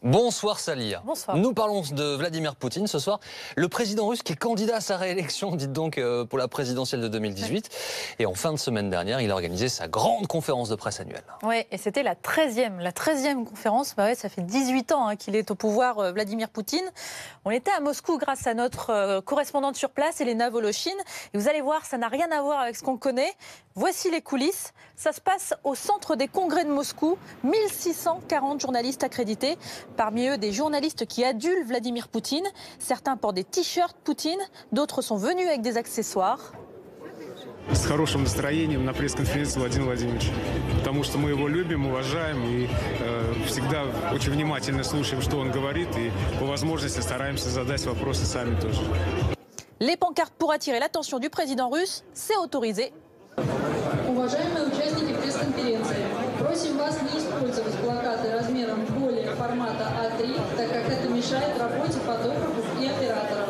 Bonsoir Salia. Bonsoir. Nous parlons de Vladimir Poutine ce soir. Le président russe qui est candidat à sa réélection, dites donc, pour la présidentielle de 2018. Et en fin de semaine dernière, il a organisé sa grande conférence de presse annuelle. Oui, et c'était la 13e conférence. Bah ouais, ça fait 18 ans qu'il est au pouvoir, Vladimir Poutine. On était à Moscou grâce à notre correspondante sur place, Elena Voloshin. Et vous allez voir, ça n'a rien à voir avec ce qu'on connaît. Voici les coulisses. Ça se passe au centre des congrès de Moscou. 1640 journalistes accrédités. Parmi eux, des journalistes qui adulent Vladimir Poutine. Certains portent des t-shirts Poutine, d'autres sont venus avec des accessoires. С хорошим настроением на пресс-конференции Владимира Владимировича. Потому что мы его любим, уважаем и всегда очень внимательно слушаем, что он говорит, и по возможности стараемся задать вопросы сами тоже. Les pancartes pour attirer l'attention du président russe, c'est autorisé. Уважаемые участники пресс-конференции, просим вас не использовать плакаты размером более формата А3, так как это мешает работе фотографов и операторов.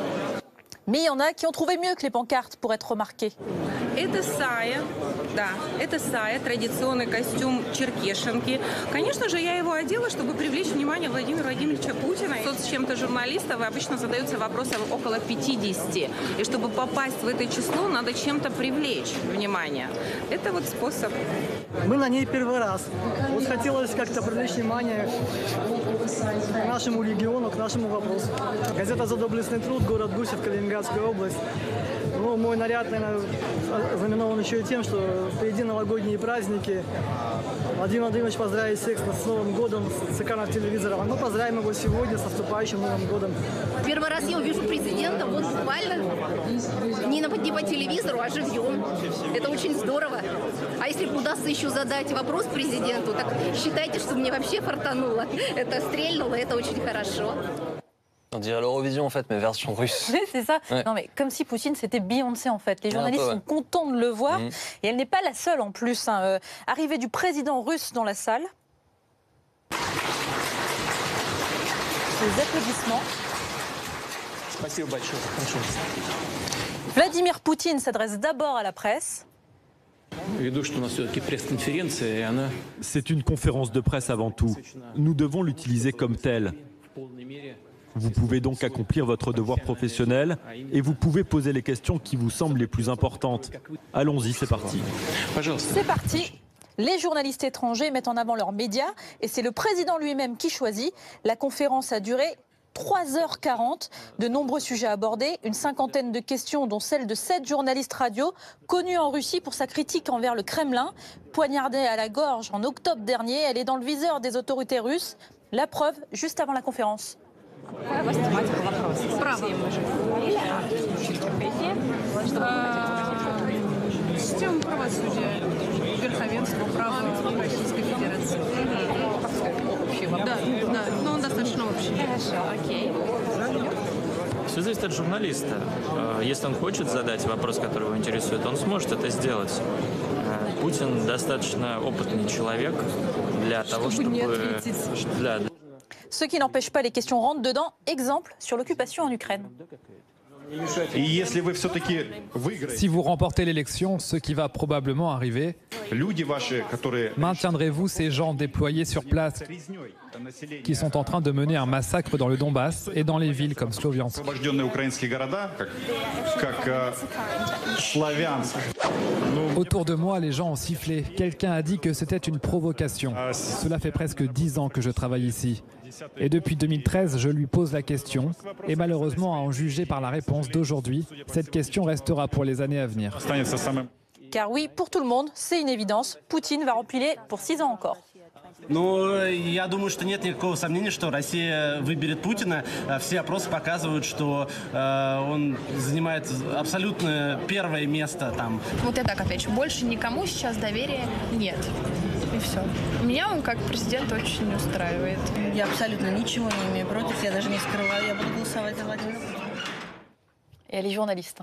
Mais il y en a qui ont trouvé mieux que les pancartes pour être remarqués. Это сая, да, это сая, традиционный костюм черкешенки. Конечно же, я его одела, чтобы привлечь внимание Владимира Владимировича Путина. С чем-то журналистов обычно задаются вопросы около 50. И чтобы попасть в это число, надо чем-то привлечь внимание. Это вот способ. Мы на ней первый раз. Вот хотелось как-то привлечь внимание к нашему региону, к нашему вопросу. Газета «За доблестный труд», город Гусев, Калининградская область. Ну, мой наряд, наверное, знаменован еще и тем, что впереди новогодние праздники. Владимир Владимирович поздравит всех с Новым годом, с экранов телевизора. Мы поздравим его сегодня с наступающим Новым годом. Первый раз я увижу президента, вот буквально, не по телевизору, а живьем. Это очень здорово. А если удастся еще задать вопрос президенту, так считайте, что мне вообще фартануло. Это стрельнуло, это очень хорошо. On dirait l'Eurovision en fait, mais version russe. Oui, c'est ça. Ouais. Non, mais comme si Poutine c'était Beyoncé en fait. Les journalistes sont contents de le voir. Et elle n'est pas la seule en plus. Arrivée du président russe dans la salle. Les applaudissements. Vladimir Poutine s'adresse d'abord à la presse. C'est une conférence de presse avant tout. Nous devons l'utiliser comme telle. Vous pouvez donc accomplir votre devoir professionnel et vous pouvez poser les questions qui vous semblent les plus importantes. Allons-y, c'est parti. C'est parti. Les journalistes étrangers mettent en avant leurs médias et c'est le président lui-même qui choisit. La conférence a duré 3h40, de nombreux sujets abordés, une cinquantaine de questions dont celle de 7 journalistes radio connus en Russie pour sa critique envers le Kremlin. Poignardée à la gorge en octobre dernier, elle est dans le viseur des autorités russes. La preuve, juste avant la conférence. Система правосудия, верховенство права Российской Федерации. Да, но он достаточно общий. Хорошо, окей. Все зависит от журналиста. Если он хочет задать вопрос, который его интересует, он сможет это сделать. Putine достаточно опытный человек для того, чтобы... Ce qui n'empêche pas les questions rentrent dedans. Exemple sur l'occupation en Ukraine. Si vous remportez l'élection, ce qui va probablement arriver, maintiendrez-vous ces gens déployés sur place qui sont en train de mener un massacre dans le Donbass et dans les villes comme Sloviansk? Autour de moi, les gens ont sifflé. Quelqu'un a dit que c'était une provocation. Cela fait presque 10 ans que je travaille ici. Et depuis 2013, je lui pose la question. Et malheureusement, à en juger par la réponse d'aujourd'hui, cette question restera pour les années à venir. Car oui, pour tout le monde, c'est une évidence. Poutine va remplir pour 6 ans encore. Ну, я думаю, что нет никакого сомнения, что Россия выберет Путина. Все опросы показывают, что он занимает абсолютно первое место там. Вот я так отвечу. Больше никому сейчас доверия нет. И все. Меня он как президент очень устраивает. Я абсолютно ничего не имею против. Я даже не скрываю. Я буду голосовать за Владимира Путина. Et elle est journaliste.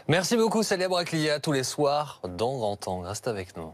Merci beaucoup Salia Braclia, tous les soirs dans Grand Angle. Reste avec nous.